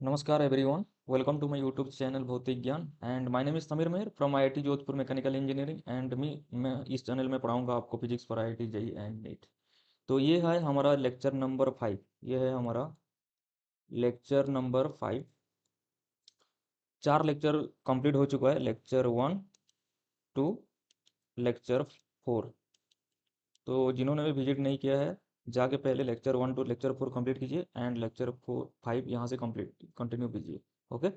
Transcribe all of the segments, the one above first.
नमस्कार everyone, welcome to my YouTube channel Bhautik Gyan and my name is Sameer Mehar from IIT Jodhpur mechanical engineering and मैं इस चैनल में पढ़ाऊंगा आपको physics for IIT JEE and NEET. तो ये है हमारा लेक्चर नंबर 5। ये है हमारा लेक्चर नंबर 5। 4 लेक्चर कंप्लीट हो चुका है, लेक्चर 1 टू लेक्चर 4। तो जिन्होंने भी विजिट नहीं किया है, जाके पहले लेक्चर 1 टू लेक्चर 4 कंप्लीट कीजिए एंड लेक्चर 5 यहाँ से कंटिन्यू कीजिए। ओके।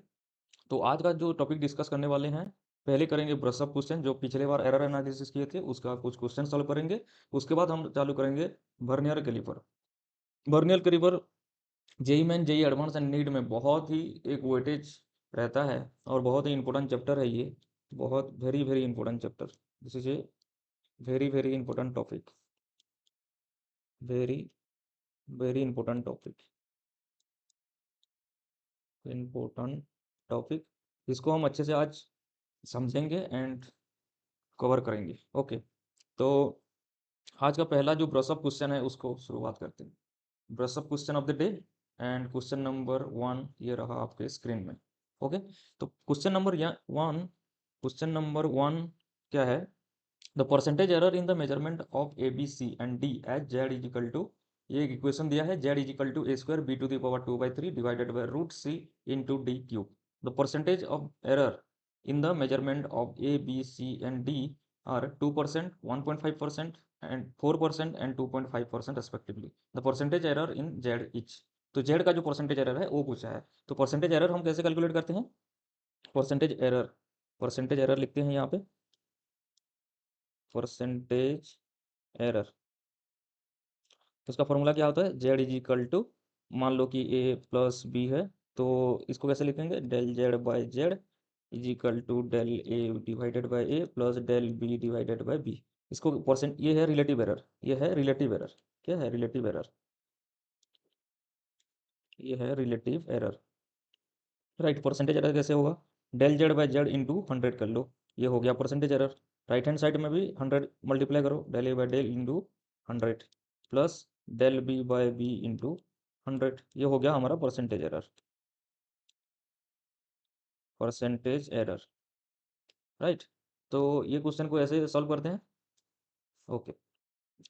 तो आज का जो टॉपिक डिस्कस करने वाले हैं, पहले करेंगे ब्रशअप क्वेश्चन जो पिछले बार एरर एनालिसिस किए थे, उसका कुछ क्वेश्चन सॉल्व करेंगे। उसके बाद हम चालू करेंगे vernier caliper. Vernier caliper JEE Main, JEE Advance and NEET में बहुत ही एक वेटेज रहता है और बहुत ही इंपॉर्टेंट चैप्टर है ये। बहुत very very important chapter. This is a very very important topic. Very very important topic. इसको हम अच्छे से आज समझेंगे एंड कवर करेंगे। ओके। तो आज का पहला जो ब्रशअप क्वेश्चन है उसको शुरुआत करते हैं। Brush-up question of the day and question number 1 ये रहा आपके स्क्रीन में। ओके। तो क्वेश्चन नंबर 1 क्या है? The percentage error in the measurement of A B C and D as Z is equal to, ये एक इक्वेशन दिया है, Z is equal to A square B to the power 2/3 divided by root C into D cube. The percentage of error in the measurement of A, B, C and D are 2%, 1.5% and 4% and 2.5% respectively. The percentage error in Z each. तो Z का जो percentage error है वो पूछा है। तो percentage error हम कैसे कैलकुलेट करते हैं? परसेंटेज एरर लिखते हैं यहाँ पे, परसेंटेज एरर। तो उसका फॉर्मूला क्या होता है? Z इज इक्वल टू, मान लो कि A प्लस बी है, तो इसको कैसे लिखेंगे? Del Z by Z is equal to del A divided by A plus del B divided by B. इसको परसेंट, ये है रिलेटिव एरर, ये है रिलेटिव एरर। क्या है रिलेटिव एरर? ये है relative error. Right. Percentage error कैसे होगा? Del Z by Z into 100 कर लो, ये हो गया percentage error. Right hand side में भी 100 मल्टीप्लाई करो, del A by del into 100 plus del B by B into 100। ये हो गया हमारा percentage error. Percentage error. Right. तो ये क्वेश्चन को ऐसे सॉल्व करते हैं। ओके।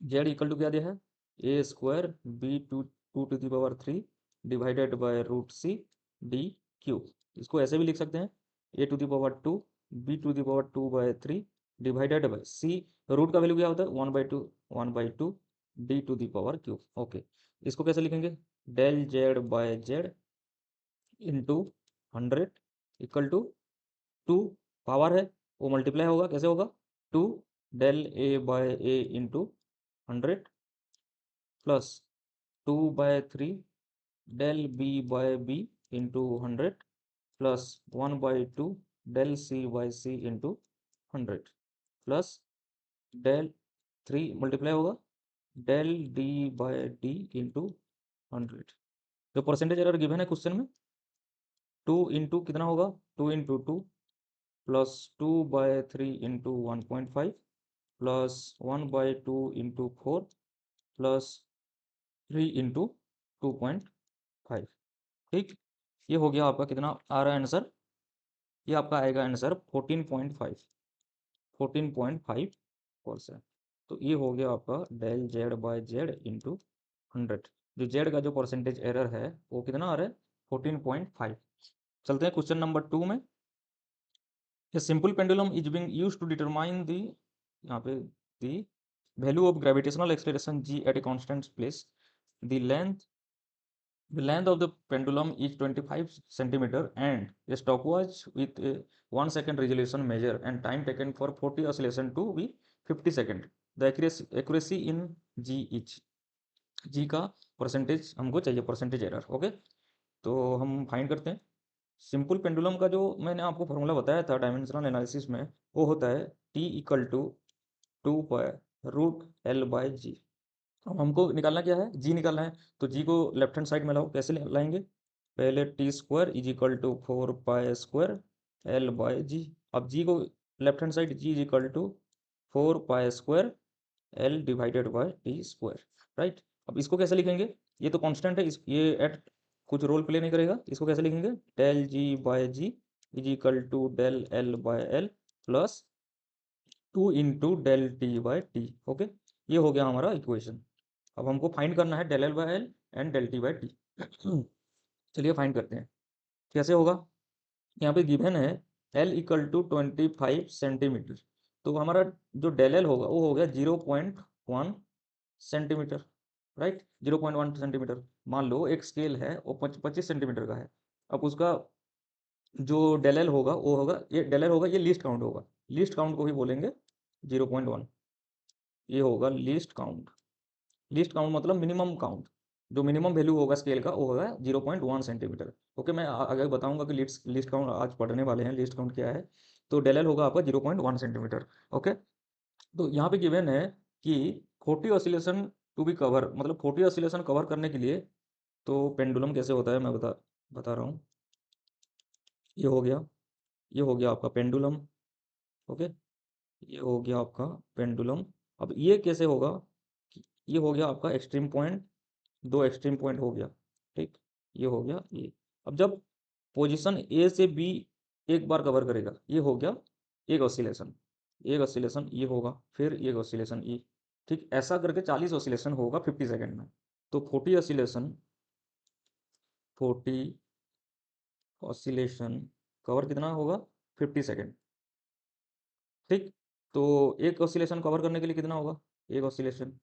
जेड इक्वल टू क्या दिया है? A square B two to the power 3 divided by root c d cube. इसको ऐसे भी लिख सकते हैं, a to the power 2 b to the power 2/3 divided by c, root का वैल्यू क्या होता है? 1/2 d to the power cube. Okay. इसको कैसे लिखेंगे? Del Z by Z into 100 equal to 2, power है वो मल्टीप्लाई होगा, कैसे होगा? 2 del a by a into 100 plus 2/3 del b by b into 100 plus 1/2 del c by c into 100 plus del 3 multiply होगा del d by d into 100। जो percentage error given है question में, 2 into कितना होगा? 2 into 2 plus 2/3 into 1.5 plus 1/2 into 4 plus 3 into 2.5। ठीक। ये हो गया आपका, कितना आ रहा है आंसर? ये आपका आएगा आंसर 14.5, 14.5%। तो ये हो गया आपका del Z by Z into 100। जो जेड का जो परसेंटेज एरर है वो कितना आ रहा है? 14.5। चलते हैं क्वेश्चन नंबर 2 में। A simple pendulum is being used to determine the, यहाँ पे, the value of gravitational acceleration g at a constant place. The length of the pendulum is 25 centimeter and a stopwatch with a 1 second resolution measure and time taken for 40 oscillation to be 50 second. The accuracy in g each. g का percentage हमको चाहिए, percentage error. Okay. तो हम find करते हैं। Simple pendulum का जो मैंने आपको फॉर्मूला बताया था डायमेंशनल एनालिसिस में, वो होता है T इक्वल टू 2 √L/g। अब हमको निकालना क्या है? जी निकालना है। तो जी को लेफ्ट हैंड साइड में लाओ। कैसे लाएंगे? पहले T² is equal to 4π² L/g। अब जी को left hand side, G is equal to 4π² L divided by T²। Right. अब इसको कैसे लिखेंगे? ये तो कांस्टेंट है, ये एट कुछ रोल प्ले नहीं करेगा। इसको कैसे लिखेंगे, del G by G is equal to del L by L plus 2 into del T by T. Okay, ये हो गया हमारा इक्वेशन। अब हमको फाइंड करना है del L by L and del T by T. चलिए फाइंड करते हैं कैसे होगा। यहाँ पे गिवन है एल इक्वल टू 25 सेंटीमीटर, तो हमारा जो डेल एल होगा वो हो गया 0.1 सेंटीमीटर, राइट। 0.1 सेंटीमीटर। मान लो एक स्केल है वो 25 सेंटीमीटर का है। अब उसका जो डेल एल होगा वो होगा, ये डेल एल होगा, ये लीस्ट काउंट होगा। लीस्ट काउंट को भी बोलेंगे 0.1। ये होगा लीस्ट काउंट। लीस्ट काउंट मतलब मिनिमम काउंट। जो मिनिमम वैल्यू होगा स्केल का वो होगा 0.1 सेंटीमीटर। ओके, मैं आगे बताऊंगा कि लीस्ट काउंट आज पढ़ने वाले हैं, लीस्ट काउंट क्या है। तो डेल एल होगा आपका 0.1 सेंटीमीटर। ओके, तो यहाँ पे गिवन है कि 40 ऑसिलेशन टू बी कवर, मतलब 40 ऑसिलेशन कवर करने के लिए तो पेंडुलम कैसे होता है मैं बता रहा हूँ। ये हो गया, ये हो गया आपका पेंडुलम। ओके, ये हो गया आपका पेंडुलम। अब ये कैसे होगा, ये हो गया आपका एक्सट्रीम पॉइंट, दो एक्सट्रीम पॉइंट हो गया, ठीक। ये हो गया ये। अब जब पोजीशन ए से बी एक बार कवर करेगा, ये हो गया एक ऑसिलेशन। एक ऑसिलेशन ये होगा, फिर एक ऑसिलेशन ई, ठीक। ऐसा करके 40 ऑसिलेशन होगा 50 सेकेंड में। तो 40 ऑसिलेशन, 40 ऑसिलेशन कवर कितना होगा, 50 सेकेंड, ठीक। तो एक ऑसिलेशन कवर करने के लिए कितना होगा, एक ऑसिलेशन,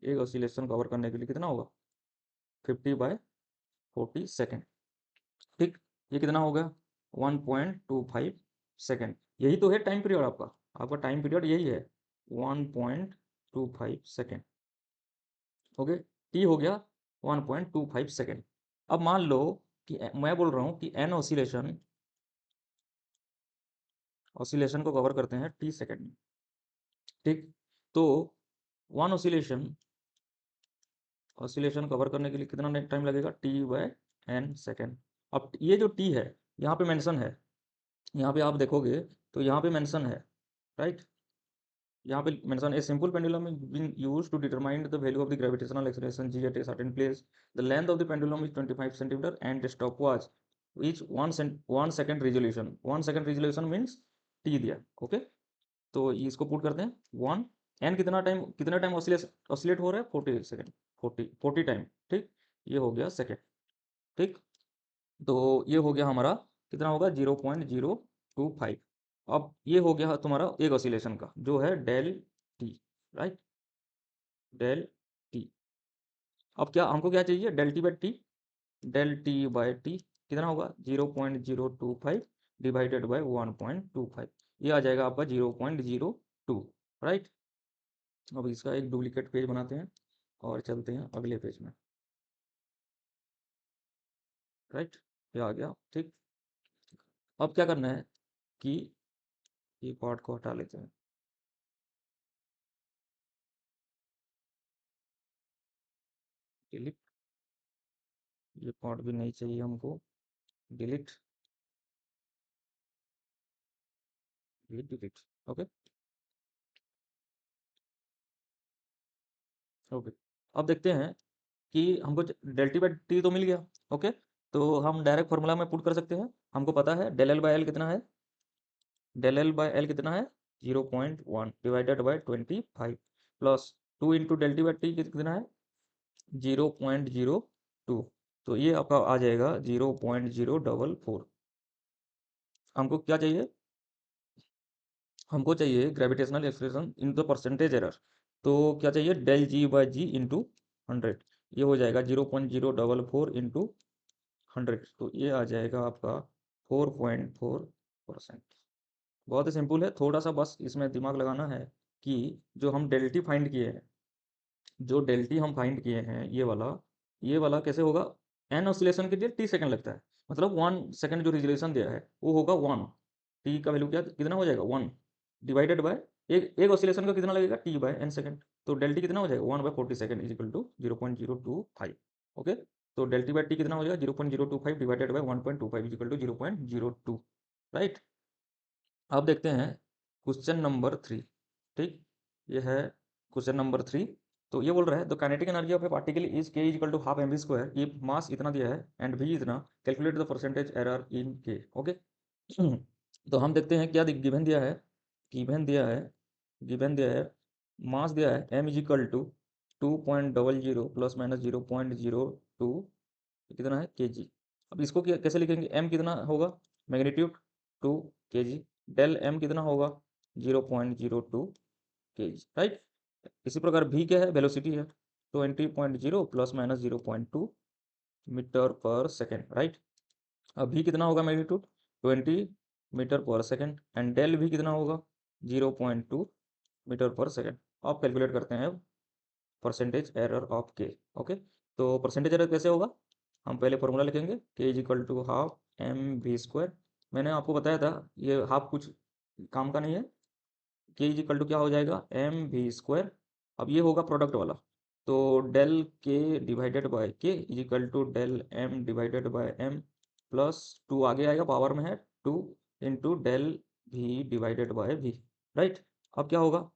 एक ऑसिलेशन कवर करने के लिए कितना होगा 50/40 सेकेंड, ठीक। ये कितना हो गया 1.25 सेकेंड। यही तो है टाइम पीरियड आपका, आपका टाइम पीरियड यही है 1.25 सेकेंड। ओके, टी हो गया 1.25 सेकेंड। अब मान लो कि मैं बोल रहा हूँ कि एन ऑसिलेशन, ऑसिलेशन को कवर करते हैं टी सेकेंड में, ठीक। तो वन ऑसिलेशन, ऑसिलेशन कवर करने के लिए कितना टाइम लगेगा, T/n सेकेंड। अब ये जो T है यहाँ पे मेंशन है, यहाँ पे आप देखोगे तो यहाँ पे मेंशन है, राइट। यहाँ पे mention a simple pendulum is being used to determine the value of the gravitational acceleration g at a certain place. The length of the pendulum is 25 centimeter and the stopwatch is 1 second resolution. 1 second resolution means T दिया, okay. तो इसको put करते हैं 1 N कितना time oscillate हो रहा है 40 second, 40 time, ठीक। ये हो गया सेकेंड, ठीक। तो ये हो गया हमारा कितना होगा 0.025। अब ये हो गया तुम्हारा एक ऑसिलेशन का जो है del T, right, del T. अब क्या हमको क्या चाहिए, del T by T. Del T by T कितना होगा 0.025 डिवाइडेड बाई 1.25। ये आ जाएगा आपका 0.02, राइट। अब इसका एक डुप्लीकेट पेज बनाते हैं और चलते हैं अगले पेज में, राइट। ये आ गया, ठीक। अब क्या करना है कि ये पार्ट को हटा लेते हैं, डिलीट। ये पार्ट भी नहीं चाहिए हमको, delete, delete, delete. Okay, okay. अब देखते हैं कि हमको डेल टी बाई टी तो मिल गया, ओके। तो हम डायरेक्ट फार्मूला में पुट कर सकते हैं। हमको पता है डेल एल बाई एल कितना है, डेल एल बाई एल कितना है 0.1 divided by 25 plus 2 into del T by T कितना है 0.02। तो ये आपका आ जाएगा 0.044। हमको क्या चाहिए, हमको चाहिए gravitational acceleration in the percentage error. तो क्या चाहिए del G by G into 100। ये हो जाएगा 0.044 इंटू 100। तो ये आ जाएगा आपका 4.4%। बहुत ही सिंपल है, थोड़ा सा बस इसमें दिमाग लगाना है कि जो हम डेल्टी फाइंड किए हैं, जो डेल्टी हम फाइंड किए हैं ये वाला कैसे होगा, एन ऑसिलेशन के लिए टी सेकंड लगता है, मतलब 1 सेकंड जो रिजोल्यूशन दिया है वो होगा 1। टी का वैल्यू क्या कितना हो जाएगा 1 डिवाइडेड बाय एक एक ऑसिलेशन का कितना लगेगा T/n सेकंड। तो डेल्टी कितना हो जाएगा 1/40 second is equal to 0.025। Okay, तो डेल्टी बाई टी कितना हो जाएगा 0.025 divided by 1.25 is equal to 0.02, right. अब देखते हैं क्वेश्चन नंबर 3, ठीक। ये है क्वेश्चन नंबर 3। तो ये बोल रहा है the kinetic energy of a particle is k equal to half M we square, ये मास इतना दिया है एंड वी इतना, calculate the percentage error in k. Okay तो हम देखते हैं क्या गिवन दिया है। गिवन दिया है गिवन दिया है मास दिया है m is equal to 2.00 plus minus 0.02 कितना है kg। अब इसको कैसे लिखेंगे, m कितना होगा, मैग्नीट्यूड 2 kg, डेल m कितना होगा 0.02 kg, राइट। इसी प्रकार v क्या है, वेलोसिटी है 20.0 प्लस माइनस 0.2 मीटर पर सेकेंड, राइट। अब v कितना होगा, मैग्नीट्यूड 20 मीटर पर सेकेंड एंड डेल v कितना होगा 0.2 मीटर पर सेकेंड। आप कैलकुलेट करते हैं percentage error of K. Okay तो परसेंटेज एरर कैसे होगा, हम पहले फॉर्मूला लिखेंगे K is equal to half M we square. मैंने आपको बताया था ये हाफ कुछ काम का नहीं है, के इज इक्वल टू क्या हो जाएगा एम वी स्क्वायर। अब ये होगा प्रोडक्ट वाला, तो del K divided by K is equal to del M divided by M plus 2 आगे आएगा पावर में है 2 into del V divided by V, right. अब क्या होगा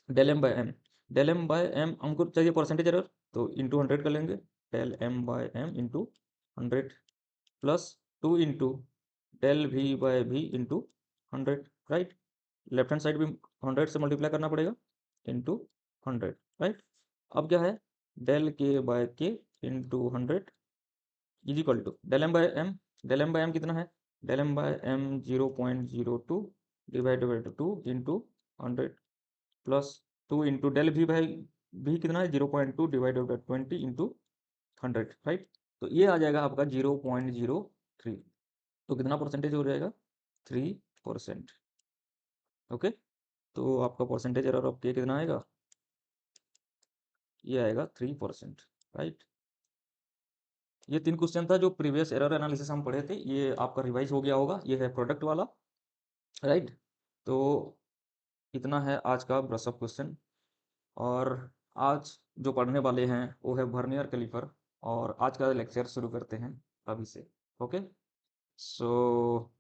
del M by M, del M by M हमको चाहिए परसेंटेज एरर, तो इंटू 100 कर लेंगे, del M by M into 100 plus 2 into del V by V into 100, right. Left hand side भी 100 से मल्टीप्लाई करना पड़ेगा इंटू 100, राइट। अब क्या है del K by K into 100 is equal to del M by M, del M by M कितना है, del M by M 0.02 divided by 2 into 100 plus 2 into del V by V कितना है 0.2 divided by 20 into 100, right. तो ये आ जाएगा आपका 0.03, तो कितना परसेंटेज हो जाएगा 3%। ओके तो आपका परसेंटेज एरर ऑफ के कितना आएगा, ये आएगा 3%, राइट। ये 3 क्वेश्चन था जो प्रीवियस एरर एनालिसिस हम पढ़े थे, ये आपका रिवाइज हो गया होगा, ये है प्रोडक्ट वाला, राइट। तो इतना है आज का ब्रशअप क्वेश्चन, और आज जो पढ़ने वाले हैं वो है वर्नियर कैलिपर, और आज का लेक्चर शुरू करते हैं अभी से। ओके सो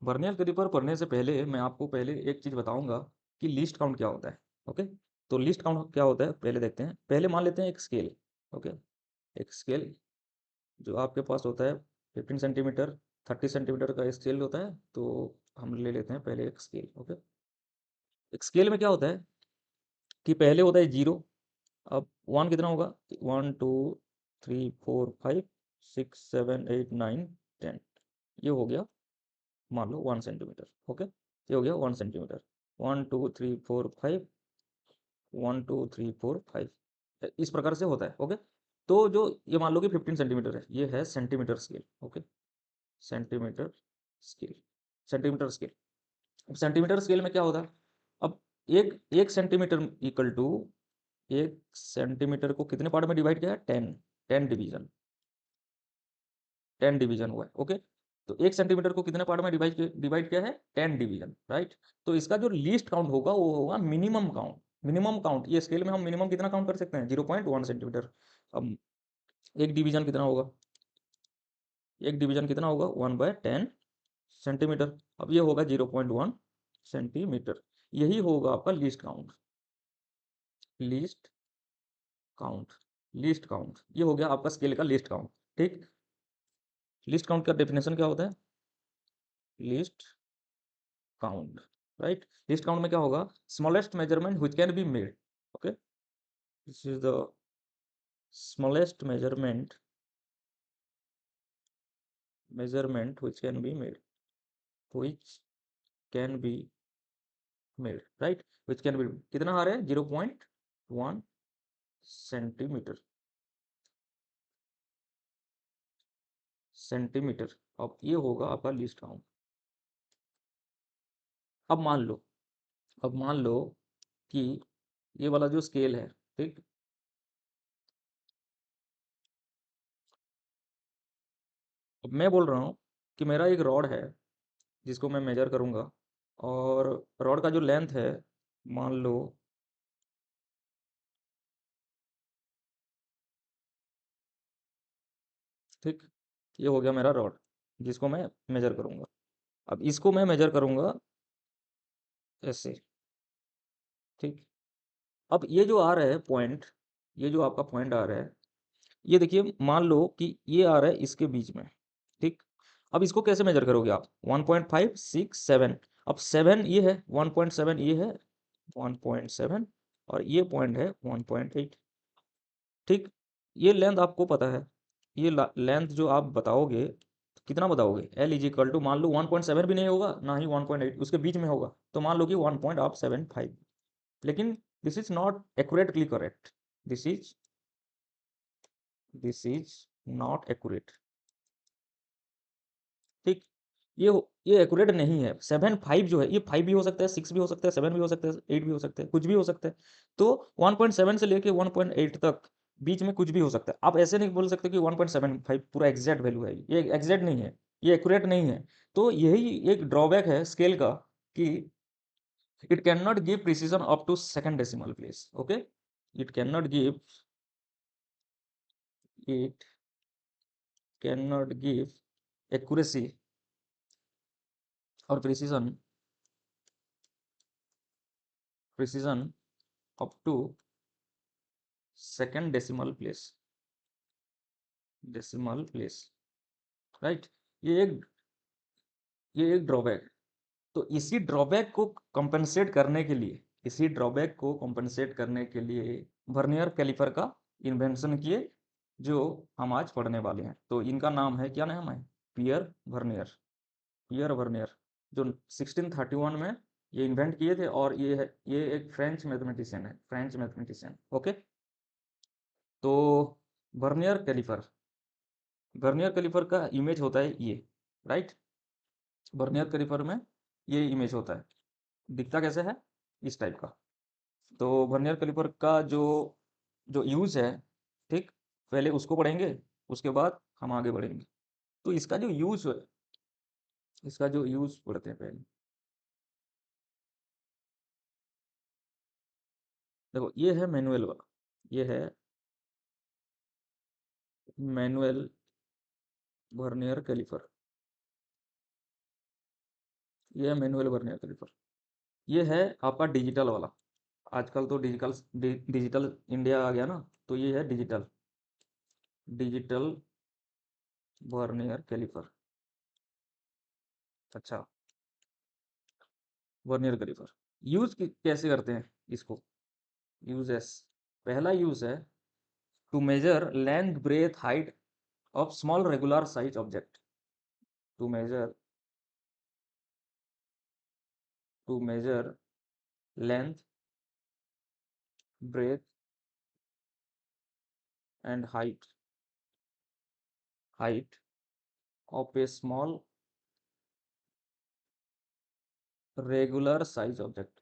वर्नियर कैलिपर पढ़ने से पहले मैं आपको पहले एक चीज़ बताऊंगा कि लीस्ट काउंट क्या होता है। ओके तो लीस्ट काउंट क्या होता है पहले देखते हैं। पहले मान लेते हैं एक स्केल। ओके एक स्केल जो आपके पास होता है 15 सेंटीमीटर 30 सेंटीमीटर का स्केल होता है, तो हम ले लेते हैं पहले एक स्केल। ओके एक स्केल में क्या होता है कि पहले होता है 0, अब 1 कितना होगा 1 2 3 4 5 6 7 8 9 10, ये हो गया मान लो 1 सेंटीमीटर। ओके ये हो गया 1 सेंटीमीटर, 1 2 3 4 5 1 2 3 4 5 इस प्रकार से होता है। ओके तो जो ये मान लो कि 15 सेंटीमीटर है, ये है centimetre scale. Okay centimetre scale, centimetre scale. अब सेंटीमीटर स्केल में क्या होता है, अब एक एक सेंटीमीटर इक्वल टू, एक सेंटीमीटर को कितने पार्ट में डिवाइड किया है 10, 10 डिवीजन, 10 डिवीजन हुआ है। ओके तो एक सेंटीमीटर को कितने पार्ट में डिवाइड किया है 10 डिवीजन, राइट। तो इसका जो लीस्ट काउंट होगा वो होगा मिनिमम काउंट। मिनिमम काउंट ये स्केल में हम मिनिमम कितना काउंट कर सकते हैं 0.1 सेंटीमीटर। अब एक डिवीजन कितना होगा, एक डिवीजन कितना होगा 1/10 सेंटीमीटर। अब ये होगा 0.1 सेंटीमीटर, यही होगा आपका least count. Least count, least count ये हो गया आपका स्केल का लीस्ट काउंट। ठीक लिस्ट काउंट का डेफिनेशन क्या होता है, list count, right. List count में क्या होगा, smallest measurement which can be made. Okay this is the smallest measurement which can be made, which can be made, right. Which can be कितना आ रहा है 0.1 सेंटीमीटर, सेंटीमीटर। अब ये होगा आपका लिस्ट काउंट। अब मान लो, अब मान लो कि ये वाला जो स्केल है, ठीक, अब मैं बोल रहा हूँ कि मेरा एक रॉड है जिसको मैं मेजर करूँगा, और रॉड का जो लेंथ है मान लो ठीक, ये हो गया मेरा रॉड जिसको मैं मेजर करूँगा। अब इसको मैं मेजर करूँगा ऐसे, ठीक। अब ये जो आ रहा है पॉइंट, ये जो आपका पॉइंट आ रहा है, ये देखिए मान लो कि ये आ रहा है इसके बीच में, ठीक। अब इसको कैसे मेजर करोगे आप? 1.5 6 7, अब 7 ये है, 1.7 ये है, 1.7 और ये पॉइंट है 1.8, ठीक। ये लेंथ आपको पता है, ये लेंथ जो आप बताओगे, कितना बताओगे? L इज इक्वल टू, मान लो 1.7 भी नहीं होगा ना ही 1.8, उसके बीच में होगा, तो मान लो कि 1.75, लेकिन this is not accurately correct, this is not accurate, ठीक। ये एक्यूरेट नहीं है। 7.5 जो है, ये 5 भी हो सकता है, 6 भी हो सकता है, 7 भी हो सकता है, 8 भी हो सकता है, कुछ भी हो सकता है। तो 1.7 से लेके 1.8 तक बीच में कुछ भी हो सकता है। आप ऐसे नहीं बोल सकते कि 1.75 पूरा एग्जैक्ट वैल्यू है, ये एग्जैक्ट नहीं है, ये एक्यूरेट नहीं है। तो यही एक ड्रॉबैक है स्केल का, कि it can not give precision up to second decimal place. Okay, it can not give, it can not give accuracy और precision up to second decimal place, right. ये एक ये एक ड्रॉबैक। तो इसी ड्रॉबैक को कंपनसेट करने के लिए वर्नियर कैलिपर का इन्वेंशन किए, जो हम आज पढ़ने वाले हैं। तो इनका नाम है, क्या नाम है? पियर वर्नियर, जो 1631 में ये इन्वेंट किए थे। और ये एक फ्रेंच मैथमेटिशियन। ओके, तो वर्नियर कैलिपर का इमेज होता है ये, राइट। वर्नियर कैलिपर में ये इमेज होता है, दिखता कैसे है? इस टाइप का। तो वर्नियर कैलिपर का जो जो यूज़ है, ठीक, पहले उसको पढ़ेंगे, उसके बाद हम आगे बढ़ेंगे। तो इसका जो यूज़ पढ़ते हैं पहले। देखो, ये है मैनुअल वाला, ये है मैनुअल वर्नियर कैलिपर, ये है मैनुअल वर्नियर कैलिपर। ये है आपका डिजिटल वाला। आजकल तो डिजिटल इंडिया आ गया ना, तो ये है डिजिटल वर्नियर कैलिपर। अच्छा, वर्नियर कैलिपर कैसे करते हैं इसको? यूजेस, पहला यूज है to measure length breadth height of small regular size object. To measure to measure length breadth and height of a small regular size object.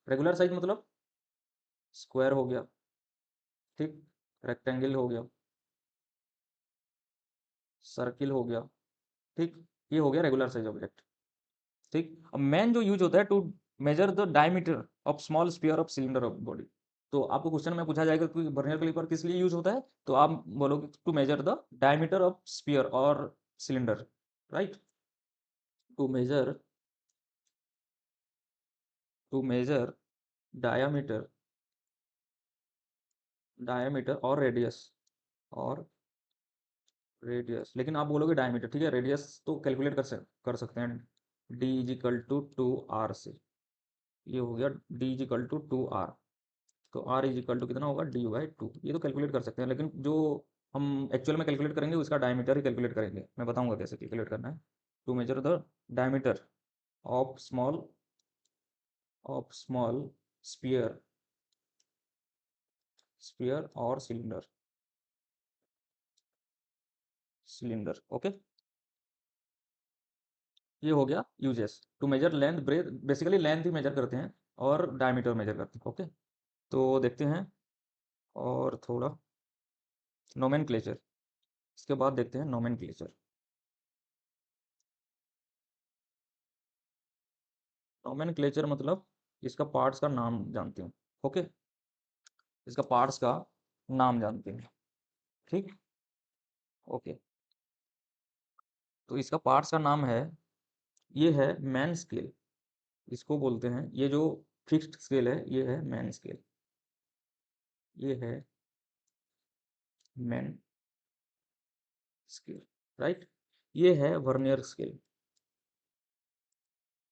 Regular size मतलब square हो गया, ठीक, रेक्टेंगल हो गया, सर्किल हो गया, ठीक। ये हो गया रेगुलर साइज ऑब्जेक्ट, ठीक। अब मेन जो यूज होता है, to measure the diameter of small sphere of cylinder of body. तो आपको क्वेश्चन में पूछा जाएगा कि वर्नियर कैलिपर किस लिए यूज होता है, तो आप बोलोगे to measure the diameter of sphere और cylinder, right. To measure to measure diameter diameter और रेडियस, लेकिन आप बोलोगे डायमीटर, ठीक है। रेडियस तो कैलकुलेट कर सकते हैं, D is equal to 2r से। ये हो गया D is equal to 2r। तो r इज इक्वल टू कितना होगा? d/2। ये तो कैलकुलेट कर सकते हैं, लेकिन जो हम एक्चुअल में कैलकुलेट करेंगे उसका डायमीटर ही कैलकुलेट करेंगे। मैं बताऊंगा कैसे कैलकुलेट करना है। To measure the diameter of small sphere और सिलेंडर। ओके, ये हो गया uses. To measure length breadth, basically length ही मेजर करते हैं और डायमीटर मेजर करते हैं। ओके, तो देखते हैं और थोड़ा नोमेनक्लेचर, इसके बाद देखते हैं नोमेनक्लेचर। नोमेनक्लेचर मतलब इसका पार्ट्स का नाम जानते हो। ओके, इसका पार्ट्स का नाम जानते हैं, ठीक। ओके, तो इसका पार्ट्स का नाम है, ये है मैन स्केल, इसको बोलते हैं। ये जो फिक्स्ड स्केल है, ये है मैन स्केल, ये है मैन स्केल, राइट। ये है वर्नियर स्केल,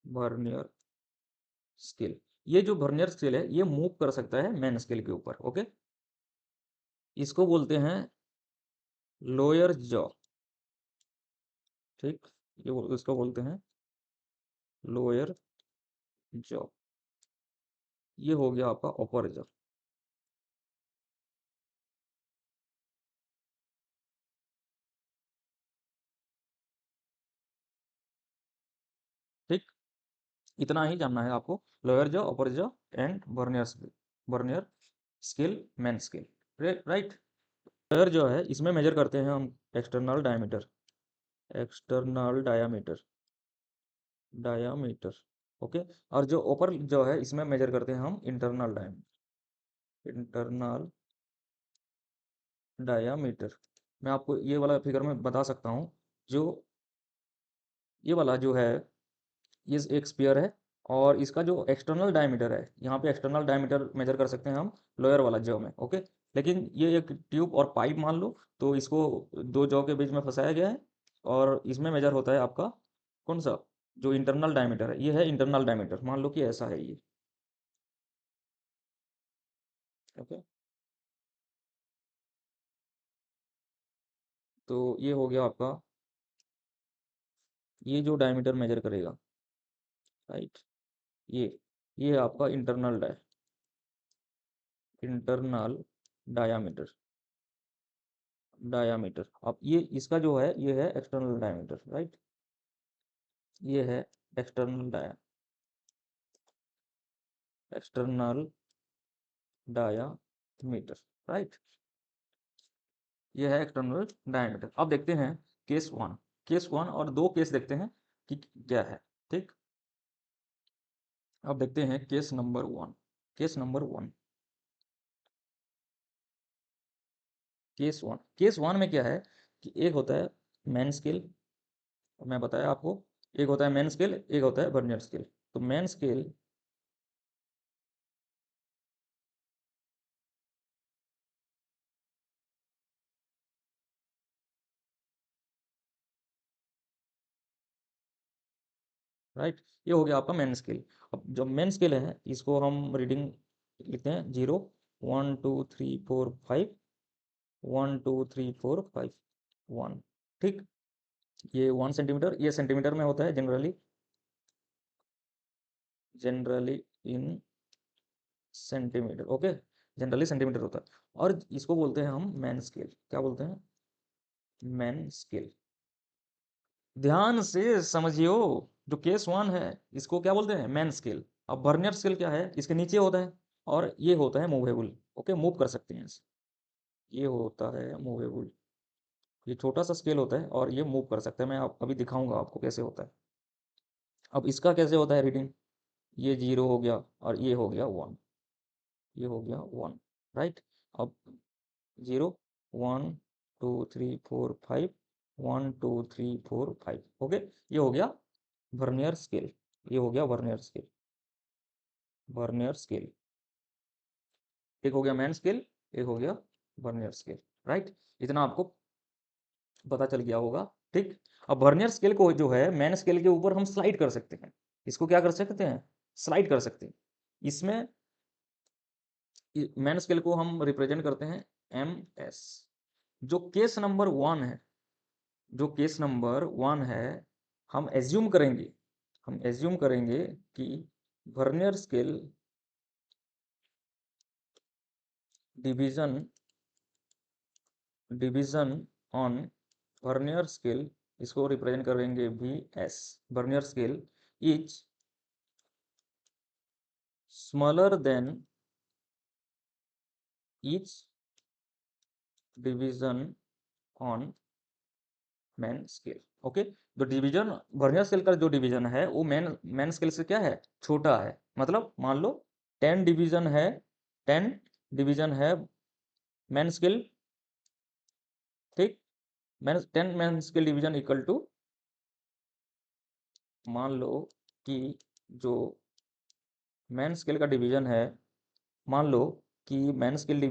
वर्नियर स्केल। ये जो वर्नियर स्केल है ये मूव कर सकता है मैन स्केल के ऊपर, ओके। इसको बोलते हैं लोअर जॉ, ठीक। इसको बोलते हैं लोअर जॉ। ये हो गया आपका अपर जॉ। ठीक, इतना ही जानना है आपको, lower jaw, upper jaw and vernier scale, vernier scale, main scale, right. Lower jaw है, इसमें मेजर करते हैं हम external diameter, external diameter, diameter, okay. और जो अपर जॉ है इसमें मेजर करते हैं हम इंटरनल डायमीटर, इंटरनल डायामीटर। मैं आपको ये वाला फिगर में बता सकता हूँ, जो ये वाला जो है ये एक स्फीयर है, और इसका जो एक्सटर्नल डायमीटर है, यहाँ पे एक्सटर्नल डायमीटर मेजर कर सकते हैं हम लोअर वाला जॉ में, ओके। लेकिन ये एक ट्यूब और पाइप मान लो, तो इसको दो जॉ के बीच में फंसाया गया है, और इसमें मेजर होता है आपका कौन सा, जो इंटरनल डायमीटर है, ये है इंटरनल डायमीटर, मान लो कि ऐसा है ये, ओके। तो ये हो गया आपका, ये जो डायमीटर मेजर करेगा, राइट, ये है आपका इंटरनल डायामीटर, डायामीटर। अब ये इसका जो है ये है एक्सटर्नल डायमीटर, राइट। ये है एक्सटर्नल एक्सटर्नल डायामीटर, राइट। ये है एक्सटर्नल डायमीटर। अब देखते हैं केस वन, केस वन और दो केस देखते हैं कि क्या है, ठीक। अब देखते हैं case number one, case number one, case one में क्या है कि एक होता है मैन स्केल, मैं बताया आपको, एक होता है मैन स्केल, एक होता है वर्नियर स्केल। तो मैन स्केल, राइट, ये हो गया आपका मैन स्केल। अब जो मैन स्केल है इसको हम रीडिंग लिखते हैं 0 1 2 3 4 5, 1 2 3 4 5 1, ठीक। ये 1 सेंटीमीटर, ये सेंटीमीटर में होता है generally, generally in centimetre, okay, generally centimetre होता है। और इसको बोलते हैं हम मैन स्केल, क्या बोलते हैं, मैन स्केल। ध्यान से समझियो, जो केस वन है इसको क्या बोलते हैं, मैन स्केल। अब वर्नियर स्केल क्या है, इसके नीचे होता है, और ये होता है मूवेबल, ओके, मूव कर सकते हैं इसे। ये होता है मूवेबल, ये छोटा सा स्केल होता है और ये मूव कर सकता है, मैं अभी दिखाऊंगा आपको कैसे होता है। अब इसका कैसे होता है रीडिंग, ये 0 हो गया और ये हो गया 1, ये हो गया 1, राइट। अब 0 1 2 3 4 5, 1 2 3 4 5, ओके। ये हो गया वर्नियर स्केल, ये हो गया वर्नियर स्केल, वर्नियर स्केल। एक हो गया मैन स्केल, एक हो गया वर्नियर स्केल, राइट। इतना आपको पता चल गया होगा, ठीक। अब वर्नियर स्केल को जो है मैन स्केल के ऊपर हम स्लाइड कर सकते हैं, इसको क्या कर सकते हैं, स्लाइड कर सकते हैं। इसमें मैन स्केल को हम रिप्रेजेंट करते हैं एम एस। जो केस नंबर वन है, जो केस नंबर वन है, हम एज्यूम करेंगे, हम एज्यूम करेंगे कि vernier scale division, division on vernier scale, इसको रिप्रेजेंट करेंगे V S. Vernier scale is smaller than each division on main scale, okay. जो डिवीजन वर्नियर स्केल का जो डिवीजन है वो मैन स्केल से क्या है, छोटा है। मतलब मान लो 10 डिवीजन है, 10 डिवीजन है मैन स्केल, ठीक। Main 10 main scale division equal to, मान लो कि जो मैन स्केल का डिवीजन है, मान लो कि मैन स्केल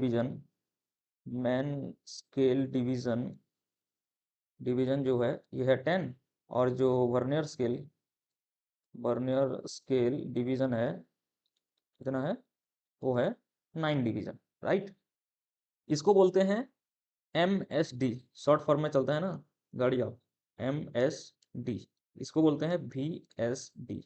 डिवीजन जो है ये है 10, और जो वर्नियर स्केल डिवीजन है कितना है, वो है 9 डिवीजन, राइट। इसको बोलते हैं MSD, शॉर्ट फॉर्म में चलता है ना गाड़ी आप, MSD, इसको बोलते हैं VSD,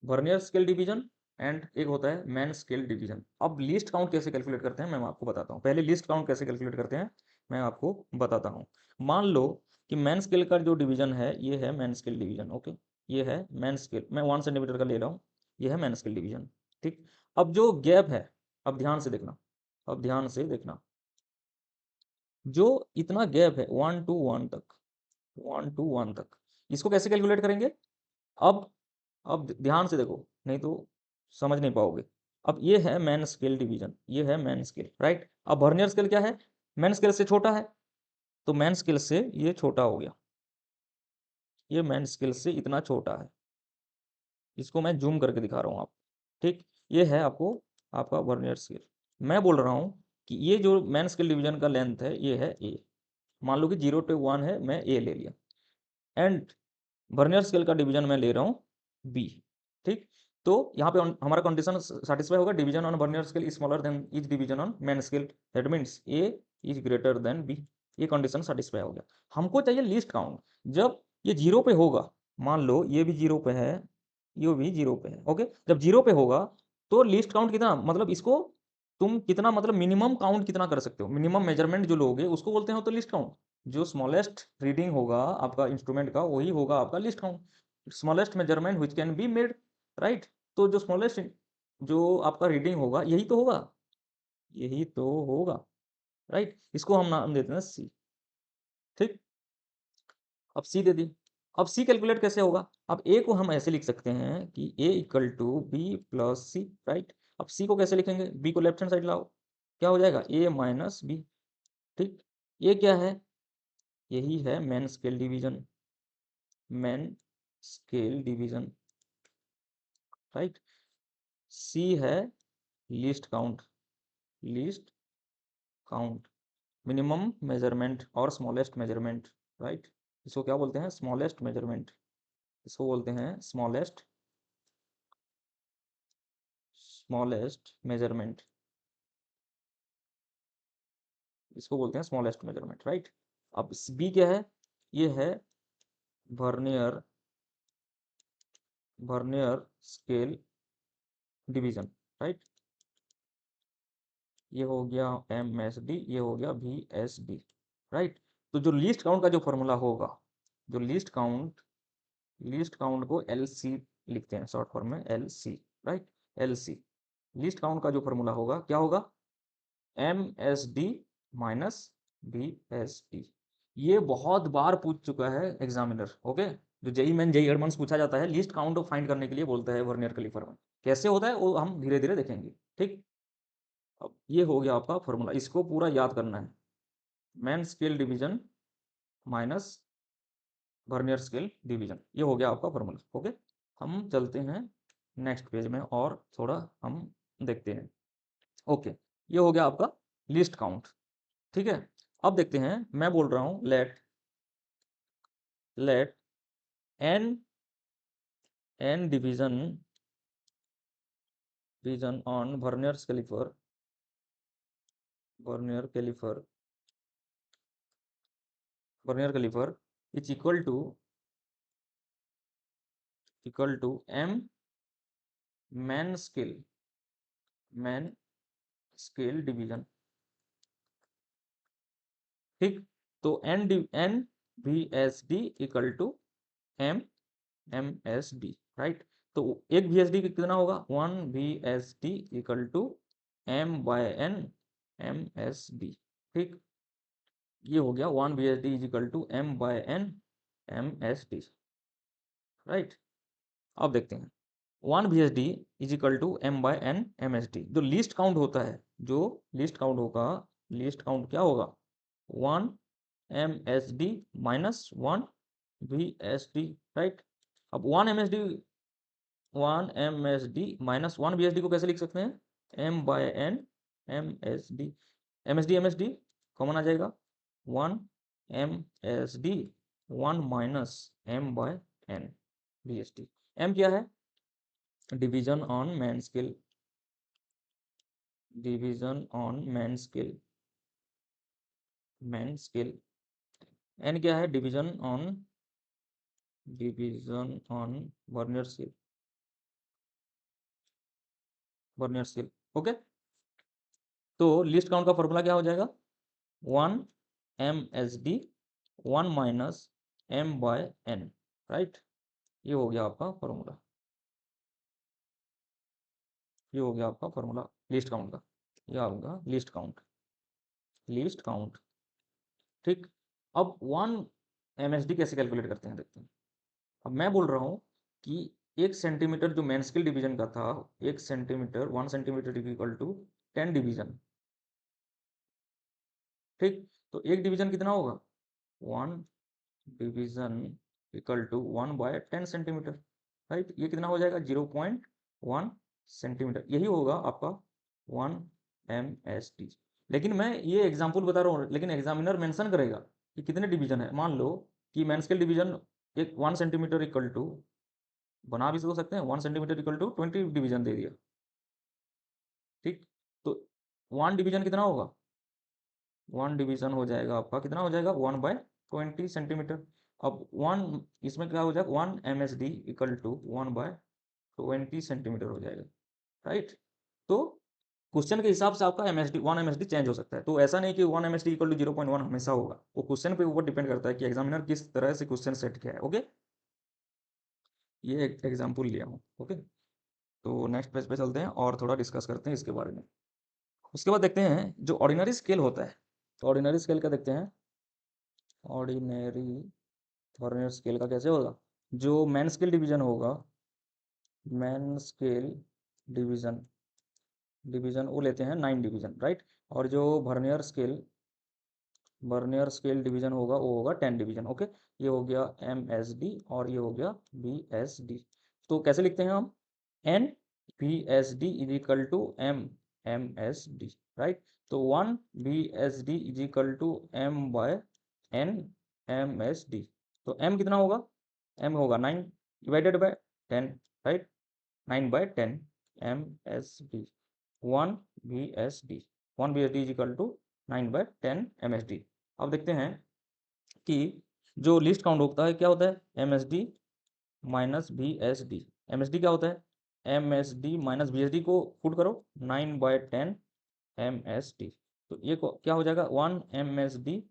vernier scale division. And एक होता है मैन स्केल डिवीजन। अब लीस्ट काउंट कैसे कैलकुलेट करते हैं मैं आपको बताता हूँ। पहले लीस्ट काउंट कैसे कैलकुलेट करते हैं मैं आपको बताता हूँ। मान लो कि मैन स्केल का जो डिवीजन है ये है मैन स्केल डिवीजन, ओके, ये है मैन स्केल, मैं 1 सेंटीमीटर का ले रहा हूँ, ये है मैन स्केल डिवीजन, ठीक। अब जो गैप है, अब ध्यान से देखना, अब ध्यान से देखना, जो इतना गैप है 1 to 1 तक, इसको कैसे कैलकुलेट करेंगे। अब अब ध्यान से देखो, नहीं तो समझ नहीं पाओगे। अब ये है मैन स्केल डिवीजन, ये है मैन स्केल, राइट। अब वर्नियर स्केल क्या है, मैन स्केल से छोटा है, तो मैन स्केल से ये छोटा हो गया, ये मैन स्केल से इतना छोटा है, इसको मैं जूम करके दिखा रहा हूँ आप, ठीक। ये है आपको आपका वर्नियर स्केल। मैं बोल रहा हूँ कि ये जो मैन स्केल डिवीजन का लेंथ है ये है ए, मान लो कि 0 to 1 है, मैं ए ले लिया, एंड वर्नियर स्केल का डिवीजन मैं ले रहा हूँ बी, ठीक। तो यहाँ पे हमारा कंडीशन सेटिस्फाई होगा, division on vernier scale smaller than each division on main scale, that means A is greater than B, ये कंडीशन सेटिस्फाई हो गया। हमको चाहिए लीस्ट काउंट, जब ये 0 पे होगा, मान लो ये भी 0 पे है, ये भी 0 पे है, ओके, जब 0 पे होगा तो लीस्ट काउंट कितना, मतलब इसको तुम कितना, मतलब मिनिमम काउंट कितना कर सकते हो, मिनिमम मेजरमेंट जो लोगे उसको बोलते हैं तो लीस्ट काउंट। जो स्मॉलेस्ट रीडिंग होगा आपका इंस्ट्रूमेंट का वही होगा आपका least count, smallest measurement which can be made, right. तो जो स्मॉलेस्ट जो आपका रीडिंग होगा यही तो होगा, यही तो होगा, राइट। इसको हम नाम देते हैं सी, ठीक। अब सी दे दी, अब सी कैलकुलेट कैसे होगा। अब ए को हम ऐसे लिख सकते हैं कि A equal to B plus C, right. अब सी को कैसे लिखेंगे, बी को लेफ्ट हैंड साइड लाओ, क्या हो जाएगा ए माइनस बी, ठीक। ये क्या है, यही है main scale division, main scale division, right. C है least count, least count, minimum measurement और स्मॉलेस्ट मेजरमेंट, राइट। इसको क्या बोलते हैं, स्मॉलेस्ट मेजरमेंट, इसको बोलते हैं स्मॉलेस्ट मेजरमेंट, इसको बोलते हैं स्मॉलेस्ट मेजरमेंट, राइट। अब बी क्या है, ये है vernier vernier scale division, right. ये हो गया MSD, ये हो गया VSD, राइट। तो जो लीस्ट काउंट का जो फॉर्मूला होगा, जो लीस्ट काउंट को LC लिखते हैं शॉर्ट फॉर्म में, LC, right, LC, least count का जो फॉर्मूला होगा क्या होगा, MSD माइनस VSD। ये बहुत बार पूछ चुका है एग्जामिनर, ओके। जो जेई मेन जेई एडवांस पूछा जाता है, लीस्ट काउंट फाइंड करने के लिए बोलता है वर्नियर कैलिपर में, कैसे होता है वो हम धीरे धीरे देखेंगे, ठीक। अब ये हो गया आपका फॉर्मूला, इसको पूरा याद करना है, main scale division minus vernier scale division, ये हो गया आपका फॉर्मूला, ओके। हम चलते हैं नेक्स्ट पेज में और थोड़ा हम देखते हैं, ओके। ये हो गया आपका लिस्ट काउंट, ठीक है। अब देखते हैं, मैं बोल रहा हूँ let N division on vernier caliper is equal to M main scale division, ठीक। तो N VSD equal to M MSD, right. तो एक VSD कितना होगा, 1 VSD equal to M/N MSD, ठीक। ये हो गया 1 VSD is equal to M/N MSD, right. अब देखते हैं 1 VSD is equal to M/N MSD, जो लीस्ट काउंट होता है, जो लीस्ट काउंट होगा, लीस्ट काउंट क्या होगा, 1 MSD माइनस 1 VSD, राइट। अब 1 MSD 1 MSD माइनस 1 BSD को कैसे लिख सकते हैं? M/N MSD, MSD कॉमन आ जाएगा, 1 MSD 1 minus M/N BSD। M क्या है? Division on main scale, division on main scale, main scale. N क्या है? Division on vernier scale, vernier scale. Okay, तो लिस्ट काउंट का फॉर्मूला क्या हो जाएगा? 1 MSD 1 माइनस M/N, राइट। ये हो गया आपका फॉर्मूला, ये हो गया आपका फॉर्मूला लिस्ट काउंट का। ये होगा लिस्ट काउंट, लिस्ट काउंट, ठीक। अब 1 MSD कैसे कैलकुलेट करते हैं, देखते हैं। अब मैं बोल रहा हूँ कि 1 सेंटीमीटर जो मेन स्केल डिवीजन का था, 1 centimetre 1 centimetre equal to 10 division, ठीक। तो एक डिवीजन कितना होगा? 1 division equal to 1/10 centimetre, right. ये कितना हो जाएगा? 0.1 सेंटीमीटर। यही होगा आपका 1 MSD। लेकिन मैं ये एग्जांपल बता रहा हूँ, लेकिन एग्जामिनर मेंशन करेगा कि कितने डिवीजन है। मान लो कि मेन स्केल डिवीजन एक 1 सेंटीमीटर इक्वल टू, बना भी तो सकते हैं, 1 सेंटीमीटर इक्वल टू 20 डिवीजन दे दिया, ठीक। तो 1 डिवीजन कितना होगा? 1 डिवीजन हो जाएगा आपका, कितना हो जाएगा? 1/20 सेंटीमीटर। अब 1 इसमें क्या हो जाएगा? 1 MSD इक्वल टू 1/20 सेंटीमीटर हो जाएगा, राइट। तो क्वेश्चन के हिसाब से आपका MSD 1 MSD चेंज हो सकता है। तो ऐसा नहीं कि 1 MSD इक्वल टू 0.1 हमेशा होगा, वो क्वेश्चन पे ऊपर डिपेंड करता है कि एग्जामिनर किस तरह से क्वेश्चन सेट किया है। ओके, ये एक एग्जाम्पल लिया हूँ। ओके, तो नेक्स्ट पेज पे चलते हैं और थोड़ा डिस्कस करते हैं इसके बारे में। उसके बाद देखते हैं जो ऑर्डिनरी स्केल होता है, तो ऑर्डिनरी स्केल का देखते हैं। ऑर्डिनरी वर्नियर स्केल का कैसे होगा? जो मैन स्केल डिवीजन होगा, मैन स्केल डिवीजन, डिवीजन वो लेते हैं 9 डिवीजन, राइट। और जो वर्नियर स्केल डिवीजन होगा वो होगा 10 डिवीजन। ओके, ये हो गया MSD और ये हो गया BSD। तो कैसे लिखते हैं हम? N BSD is equal to M MSD, right. तो 1 BSD is equal to M/N MSD। तो M कितना होगा? M होगा 9 divided by 10, right. 9/10 MSD, 1 BSD, 1 BSD is equal to 9/10 MSD। अब देखते हैं कि जो लिस्ट काउंट होता है क्या होता है? MSD minus BSD। MSD क्या होता है? MSD माइनस BSD को पुट करो, 9/10 MSD। तो ये क्या हो जाएगा? 1 MSD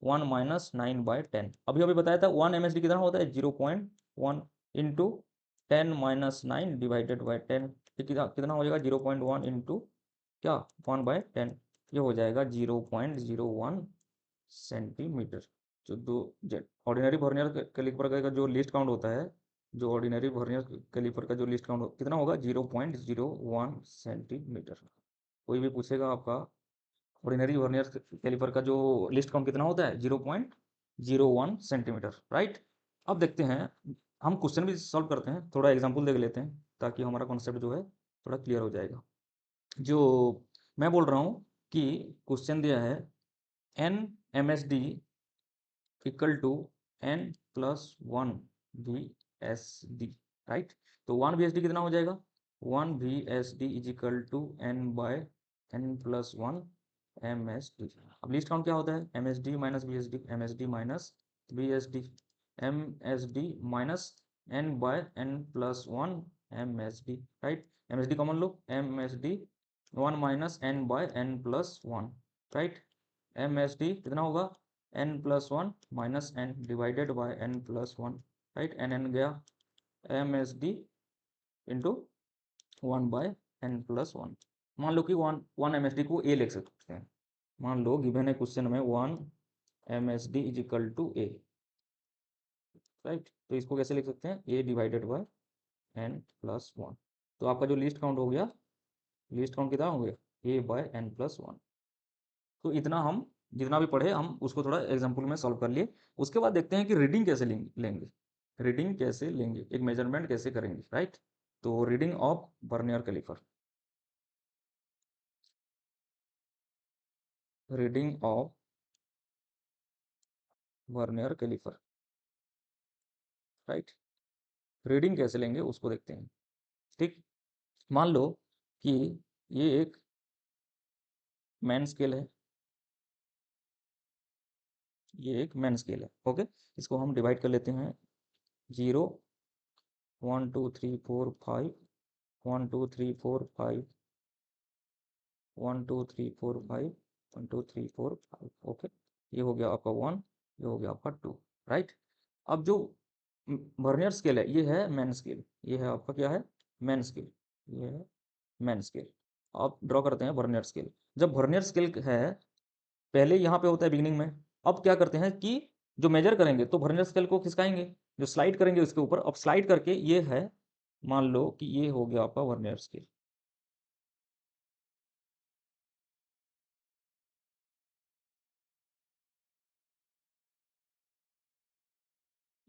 1 माइनस 9/10। अभी अभी बताया था 1 MSD कितना होता है? 0.1 इंटू 10 माइनस 9 डिवाइडेड बाई 10। कितना कितना हो जाएगा? 0.1 इंटू क्या? 1/10। ये हो जाएगा 0.01 सेंटीमीटर। जो दो ऑर्डिनरी वर्नियर कैलिपर का जो लिस्ट काउंट होता है, जो ऑर्डिनरी वर्नियर कैलिपर का जो लिस्ट काउंट कितना होगा? 0.01 सेंटीमीटर। कोई भी पूछेगा आपका ऑर्डिनरी वर्नियर कैलिपर का जो लिस्ट काउंट कितना होता है? 0.01 सेंटीमीटर, राइट। अब देखते हैं, हम क्वेश्चन भी सॉल्व करते हैं, थोड़ा एग्जांपल देख लेते हैं ताकि हमारा कॉन्सेप्ट जो है थोड़ा क्लियर हो जाएगा। जो मैं बोल रहा हूँ कि क्वेश्चन दिया है N MSD equal to N+1 VSD, right. तो 1 VSD कितना हो जाएगा? 1 VSD is equal to N/N+1 MSD। अब लिस्ट काउंट क्या होता है? MSD minus BSD, MSD minus BSD, MSD minus N/N+1 MSD, right. MSD common लो, MSD 1 minus N/N+1, right. MSD कितना होगा? N+1 minus N divided by N+1, right. N गया, MSD into 1/N+1। मान लो कि 1 MSD को A लिख सकते हैं। मान लो गिवन है क्वेश्चन में 1 MSD is equal to A, right. तो इसको कैसे लिख सकते हैं? A divided by N+1। तो आपका जो लिस्ट काउंट हो गया, लिस्ट काउंट कितना हो गया? A/N+1। तो इतना हम जितना भी पढ़े हम उसको थोड़ा एग्जाम्पल में सॉल्व कर लिए। उसके बाद देखते हैं कि रीडिंग कैसे लेंगे, रीडिंग कैसे लेंगे, एक मेजरमेंट कैसे करेंगे, राइट। तो reading of vernier caliper, reading of vernier caliper, right. Reading कैसे लेंगे उसको देखते हैं। ठीक, मान लो कि ये एक मैन स्केल है, ये एक मैन स्केल है। ओके, इसको हम डिवाइड कर लेते हैं। 0 1 2 3 4 5, 1 2 3 4 5, 1 2 3 4 5, 1 2 3 4 5। ओके, ये हो गया आपका 1, ये हो गया आपका 2, राइट। अब जो वर्नियर स्केल है ये है मैन स्केल, ये है आपका क्या है, मैन स्केल, ये है मैन स्केल। आप ड्रॉ करते हैं वर्नियर स्केल। जब वर्नियर स्केल है पहले यहाँ पे होता है बिगिनिंग में, अब क्या करते हैं कि जो मेजर करेंगे तो वर्नियर स्केल को खिसकाएंगे, जो स्लाइड करेंगे उसके ऊपर। अब स्लाइड करके ये है, मान लो कि ये हो गया आपका वर्नियर स्केल,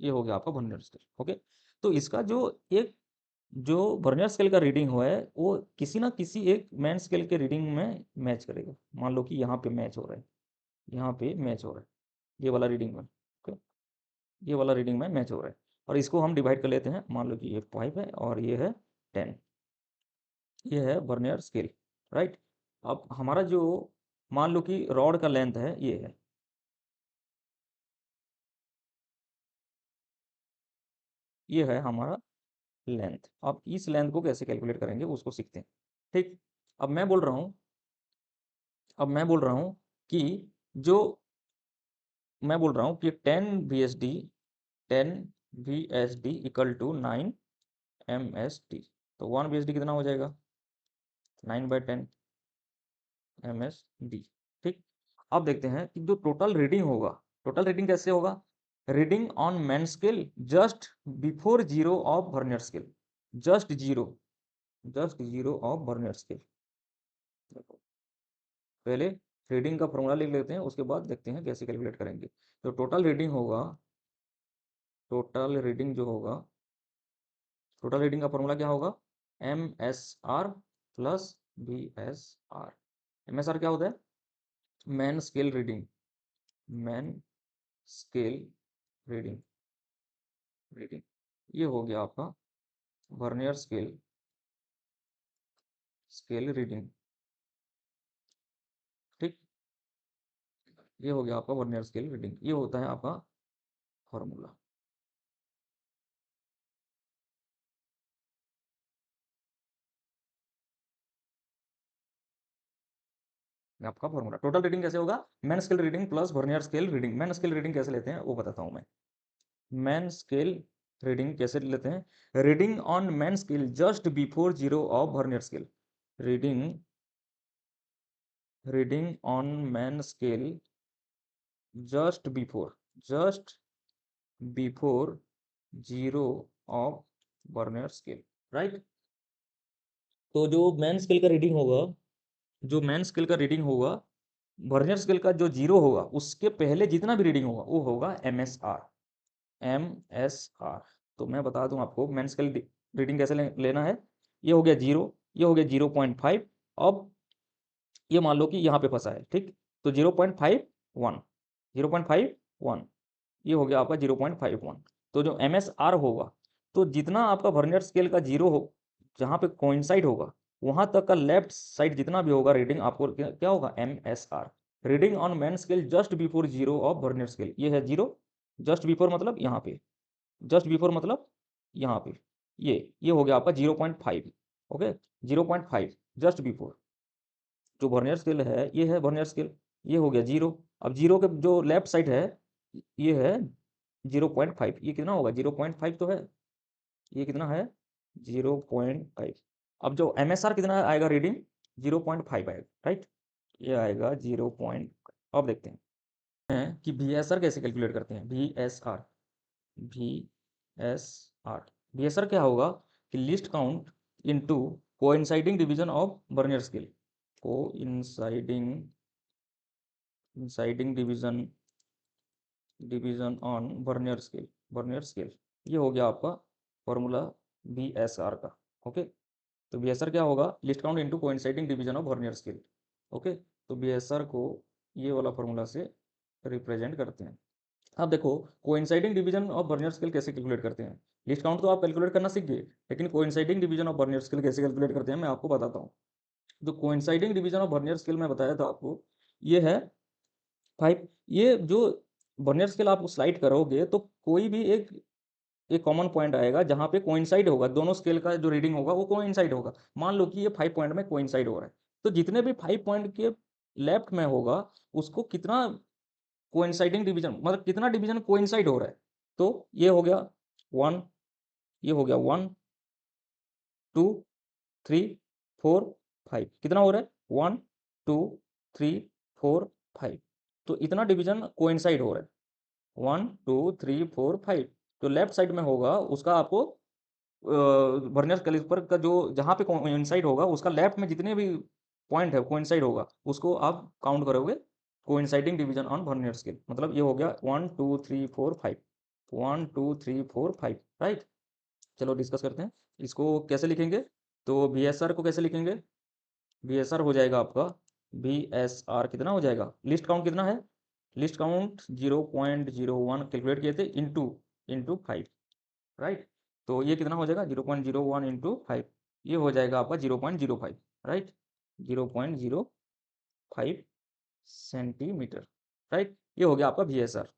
ये हो गया आपका वर्नियर स्केल। ओके, तो इसका जो एक जो वर्नियर स्केल का रीडिंग हुआ है वो किसी ना किसी एक मैन स्केल के रीडिंग में मैच करेगा। मान लो कि यहाँ पे मैच हो रहा है, यहाँ पे मैच हो रहा है, ये वाला रीडिंग में। ओके, ये वाला रीडिंग में मैच हो रहा है, और इसको हम डिवाइड कर लेते हैं। मान लो कि ये 5 है और ये है 10, ये है वर्नियर स्केल, राइट। अब हमारा जो, मान लो कि रॉड का लेंथ है ये है, ये है हमारा लेंथ। अब इस लेंथ को कैसे कैलकुलेट करेंगे उसको सीखते हैं। ठीक, अब मैं बोल रहा हूँ, अब मैं बोल रहा हूँ कि जो मैं बोल रहा हूँ कि 10 VSD, 10 VSD equal to 9 MSD। तो 1 VSD कितना हो जाएगा, 9/10 MSD। ठीक, अब देखते हैं कि जो टोटल रीडिंग होगा, टोटल रीडिंग कैसे होगा, reading on main scale just before zero of vernier scale, just zero, just zero of vernier scale. पहले रीडिंग का फॉर्मूला लिख लेते हैं, उसके बाद देखते हैं कैसे कैलकुलेट करेंगे। तो टोटल रीडिंग होगा, टोटल रीडिंग जो होगा, टोटल रीडिंग का फॉर्मूला क्या होगा, MSR प्लस VSR। MSR क्या होता है, main scale reading, man scale reading, reading. ये हो गया आपका वर्नियर स्केल, स्केल रीडिंग। ठीक, ये हो गया आपका वर्नियर स्केल रीडिंग, ये होता है आपका फॉर्मूला, आपका फॉर्मूला। टोटल रीडिंग कैसे होगा, man scale reading plus vernier scale reading. Man scale reading कैसे लेते हैं वो बताता हूँ मैं। मैन स्केल रीडिंग कैसे लेते हैं, reading on main scale just before zero of vernier scale, reading, reading on main scale just before, just before zero of vernier scale, right. तो जो मैन स्केल का रीडिंग होगा, जो मैन स्केल का reading होगा, वर्नियर स्केल का जो zero होगा उसके पहले जितना भी रीडिंग होगा वो होगा MSR, MSR। तो मैं बता दूं आपको मैन स्केल रीडिंग कैसे लेना है। ये हो गया जीरो, ये हो गया 0.5। अब ये मान लो कि यहाँ पे फंसा है, ठीक, तो 0.51, 0.51, ये हो गया आपका 0.51। तो जो MSR होगा, तो जितना आपका वर्नियर स्केल का जीरो हो, जहाँ पे कोइंसाइड होगा वहां तक का लेफ्ट साइड जितना भी होगा रीडिंग, आपको क्या होगा, MSR, reading on main scale just before zero of vernier scale. ये है जीरो, जस्ट बिफोर मतलब यहाँ पे, जस्ट बिफोर मतलब यहाँ पे, ये हो गया आपका 0.5। Okay, 0.5 just before. जो वर्नियर स्केल है ये है वर्नियर स्केल, ये हो गया जीरो। अब जीरो के जो लेफ्ट साइड है ये है 0.5, ये कितना होगा, 0.5 तो है, ये कितना है 0.5। अब जो MSR कितना आएगा रीडिंग, 0.5 आएगा, राइट, ये आएगा 0. अब देखते हैं कि VSR कैसे कैलकुलेट करते हैं। VSR, VSR, VSR क्या होगा कि least count into coinciding division of vernier scale, coinciding, coinciding division, division on vernier scale, vernier scale. ये हो गया आपका फॉर्मूला VSR का। ओके, तो बीएसआर क्या होगा, least count into coinciding division of vernier scale. Okay, तो बीएसआर को ये वाला फॉर्मूला से रिप्रेजेंट करते हैं। अब देखो coinciding division of vernier scale कैसे कैलकुलेट करते हैं। लिस्ट काउंट तो आप कैलकुलेट करना सीख गए, लेकिन coinciding division of vernier scale कैसे कैलकुलेट करते हैं मैं आपको बताता हूँ। जो coinciding division of vernier scale में बताया था आपको, ये है 5। ये जो वर्नियर स्केल आप स्लाइड करोगे तो कोई भी एक कॉमन पॉइंट आएगा जहाँ पे कोइंसाइड होगा, दोनों स्केल का जो रीडिंग होगा वो कोइंसाइड होगा। मान लो कि ये 5 पॉइंट में कोइंसाइड हो रहा है, तो जितने भी 5 पॉइंट के लेफ्ट में होगा उसको कितना कोइंसाइडिंग डिवीजन, मतलब कितना डिवीजन कोइंसाइड हो रहा है। तो ये हो गया 1, ये हो गया 1 2 3 4 5, कितना हो रहा है 1 2 3 4 5। तो इतना डिवीजन कोइंसाइड हो रहा है 1 2 3 4 5। जो लेफ्ट साइड में होगा उसका आपको वर्नियर कैलिपर का जो जहाँ पे कोइंसाइड होगा उसका लेफ्ट में जितने भी पॉइंट है कोइंसाइड होगा उसको आप काउंट करोगे coinciding division on vernier scale. मतलब ये हो गया 1 2 3 4 5, 1 2 3 4 5, राइट। चलो डिस्कस करते हैं इसको कैसे लिखेंगे। तो बीएसआर को कैसे लिखेंगे, बीएसआर हो जाएगा आपका बीएसआर कितना हो जाएगा, लिस्ट काउंट कितना है, लिस्ट काउंट 0.01 कैलकुलेट किए थे इंटू इंटू 5, राइट। तो ये कितना हो जाएगा 0.01 इंटू 5, ये हो जाएगा आपका 0.05, राइट, 0.05 सेंटीमीटर, राइट। ये हो गया आपका बीएसआर।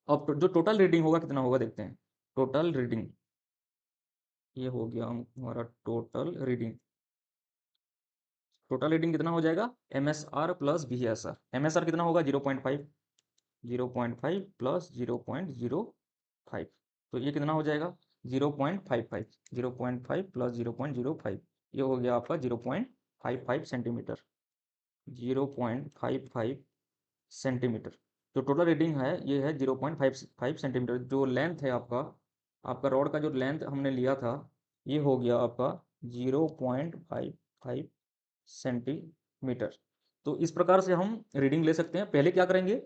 अब जो टोटल रीडिंग होगा कितना होगा देखते हैं। टोटल रीडिंग, ये हो गया हमारा टोटल रीडिंग। टोटल रीडिंग कितना हो जाएगा M S R plus B S R. M S R कितना होगा 0.5, 0.5 प्लस 0.05, तो ये कितना हो जाएगा 0.55, 0.5 प्लस 0.05, ये हो गया आपका 0.55 सेंटीमीटर, 0.55 सेंटीमीटर। जो टोटल रीडिंग है ये है 0.55 सेंटीमीटर। जो लेंथ है आपका, आपका रॉड का जो लेंथ हमने लिया था ये हो गया आपका 0.55 सेंटीमीटर। तो इस प्रकार से हम रीडिंग ले सकते हैं। पहले क्या करेंगे,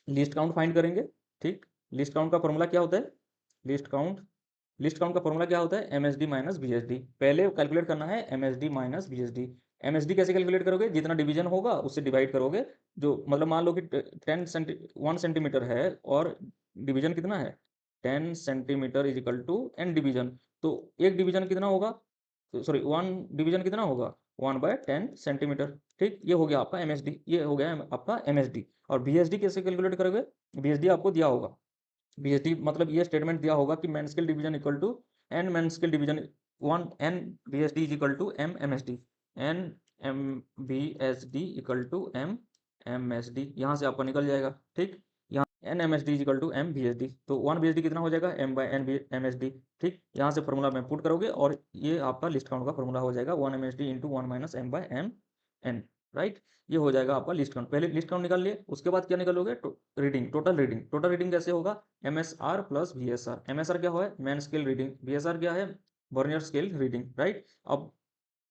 लिस्ट काउंट फाइंड करेंगे, ठीक। लिस्ट काउंट का फॉर्मूला क्या होता है, लिस्ट काउंट का फॉर्मूला क्या होता है, M S D minus B S D. पहले कैलकुलेट करना है M S D minus B S D. M S D कैसे कैलकुलेट करोगे, जितना डिवीजन होगा उससे डिवाइड करोगे। जो मतलब मान लो कि 1 सेंटीमीटर है और डिवीजन कितना है 10 centimetre is equal to N division. तो एक डिवीजन कितना होगा, सॉरी 1 डिवीजन कितना होगा 1/10 सेंटीमीटर, ठीक। ये हो गया आपका एम एस डी, ये हो गया आपका एम एस डी। और बी एस डी कैसे कैलकुलेट करोगे, बी एस डी आपको दिया होगा, बीएसडी मतलब ये स्टेटमेंट दिया होगा कि main scale division equal to N main scale division 1 N BSD is equal to M MSD, N M BSD equal to M MSD, यहाँ से आपका निकल जाएगा, ठीक। यहाँ N MSD is equal to M BSD, तो 1 बीएसडी कितना हो जाएगा M by N B MSD, ठीक। यहाँ से फॉर्मूला में पुट करोगे और ये आपका लिस्ट काउंट का फॉर्मूला हो जाएगा 1 MSD into 1 minus M by M N, right. ये हो जाएगा आपका लिस्ट काउंट। पहले लिस्ट काउंट निकाल लिए, उसके बाद क्या निकालोगे reading, total reading. Total reading कैसे होगा M S R plus B S R. M S R क्या है main scale reading, B S R क्या है वर्नियर स्केल रीडिंग, राइट। अब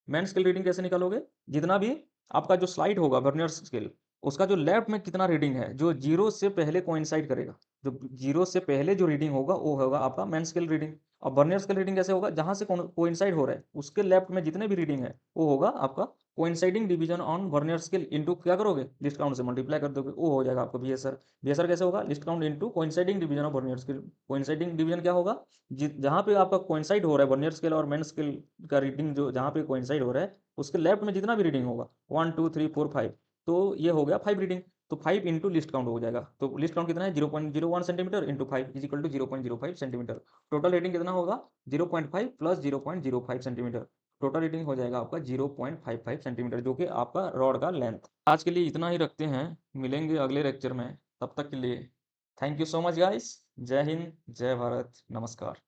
मैन स्केल रीडिंग कैसे निकालोगे, जितना भी आपका जो स्लाइड होगा वर्नियर स्केल उसका जो लेफ्ट में कितना रीडिंग है, जो जीरो से पहले कोइंसाइड करेगा, जो जीरो से पहले जो रीडिंग होगा वो होगा आपका मैन स्केल रीडिंग। अब वर्नियर स्केल रीडिंग कैसे होगा, जहां से कोइंसाइड हो रहा है उसके लेफ्ट में जितने भी रीडिंग है वो होगा आपका coinciding division on vernier scale into क्या करोगे लिस्ट काउंट से मल्टीप्लाई कर दोगे, वो हो जाएगा आपका बीएसआर। बीएसआर कैसे होगा list count into coinciding division of vernier scale. Coinciding division क्या होगा, जहां पे आपका कोइंसाइड हो रहा है वर्नियर स्केल और मैन स्केल का रीडिंग, जो जहां पे कोइंसाइड हो रहा है उसके लेफ्ट में जितना भी रीडिंग होगा 1 2 3 4 5, तो ये हो गया 5 रीडिंग। तो 5 इंटू लिस्ट काउंट हो जाएगा। तो लिस्ट काउंट कितना है 0.01 centimetre into 5 is equal to 0.05 centimetre. Total reading कितना होगा 0.5 प्लस 0.05 सेंटीमीटर। टोटल रीडिंग हो जाएगा आपका 0.55 सेंटीमीटर, जो कि आपका रॉड का लेंथ। आज के लिए इतना ही रखते हैं, मिलेंगे अगले लेक्चर में, तब तक के लिए thank you so much guys. जय हिंद, जय भारत, नमस्कार।